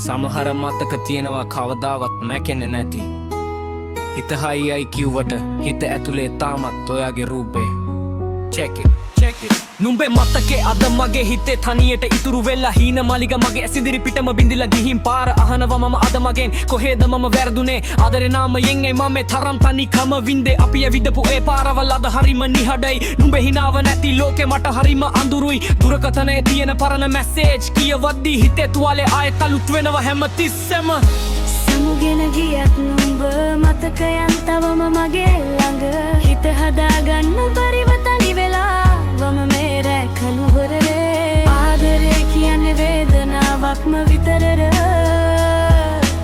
සමහර මතක තියෙනවා කවදාවත් මැකෙන්නේ නැති හිත හයියි කිව්වට හිත ඇතුලේ තාමත් ඔයාගේ රූපේ check it නුඹේ මතකේ අද මගේ හිතේ තනියට ඉතුරු වෙලා හීන මාලිග මගේ ඇසිදිරි පිටම බින්දිලා ගිහින් පාර අහනවා මම අද මගෙන් කොහෙද මම වැරදුනේ ආදරේ නාමයෙන් මම තරම් තනිකම වින්දේ අපි ඇවිදපු ඒ පාරවල් අද හරිම නිහඬයි නුඹේ හිනාව නැති ලෝකේ මට හරිම අඳුරුයි දුරකථනයේ තියෙන පරණ මැසේජ් කියවද්දි හිතේ තුවාලේ ආයෙත් අලුත් වෙනවා හැම තිස්සෙම සමුගෙන ගියත් නුඹ මතකයන් තවම මගේ ළඟ හිත හදාගන්න බැරිව තනි වෙලා වම මේ රැකලුවරේ ආදරේ කියන්නේ වේදනාවක්ම විතරර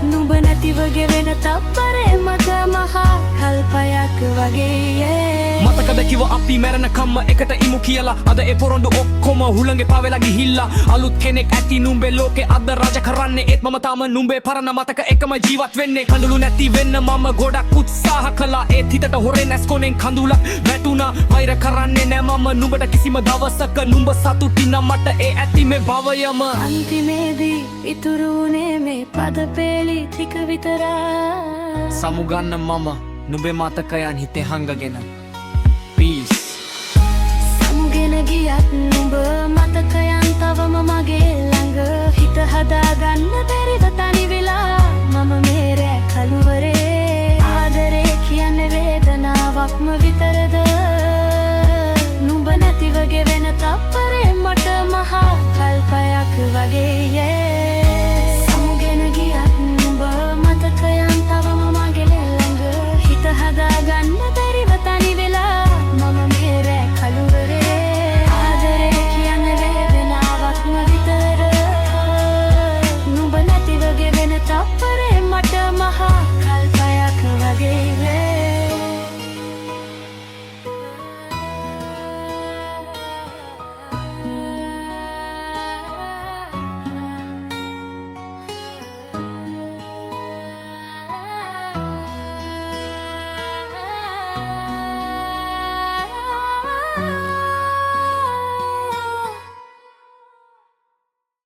නුඹ නැතිව ගෙවෙන තප්පරේ මත මහා කල්පයක් වගේ මතකද කිව අපි මැරෙනකම්ම එකට ඉමු කියලා අද ඒ පොරොන්දු ඔක්කොම හුළඟේ පාවෙලා ගිහිල්ලා අලුත් කෙනෙක් ඇති නුඹේ ලෝකේ අද රජ කරන්නේ ඒත් මම තාම නුඹේ පරණ මතක එකම ජීවත් වෙන්නේ කඳුළු නැති වෙන්න මම ගොඩක් උත්සාහ කළා ඒත් හිතට හොරෙන් ඇස්කොනෙන් කඳුලක් වැටුණා වෛර කරන්නේ නෑ මම නුඹට කිසිම දවසක නුඹ සතුටින් මට ඒ ඇති මේ භවයම අන්තිමේදී ඉතුරු වුණේ මේ පද පෙළි ටික විතරයි සමුගන්න මම නුඹේ මතකයන් හිතේ හංගගෙන peace සමුගෙන ගියත් නුඹ මතකයන් තවම මගේ ළඟ හිත හදාගන්න බැරිව තනි වෙලා මම මේ රැකලුවරේ ආදරේ කියන්නේ වේදනාවක්ම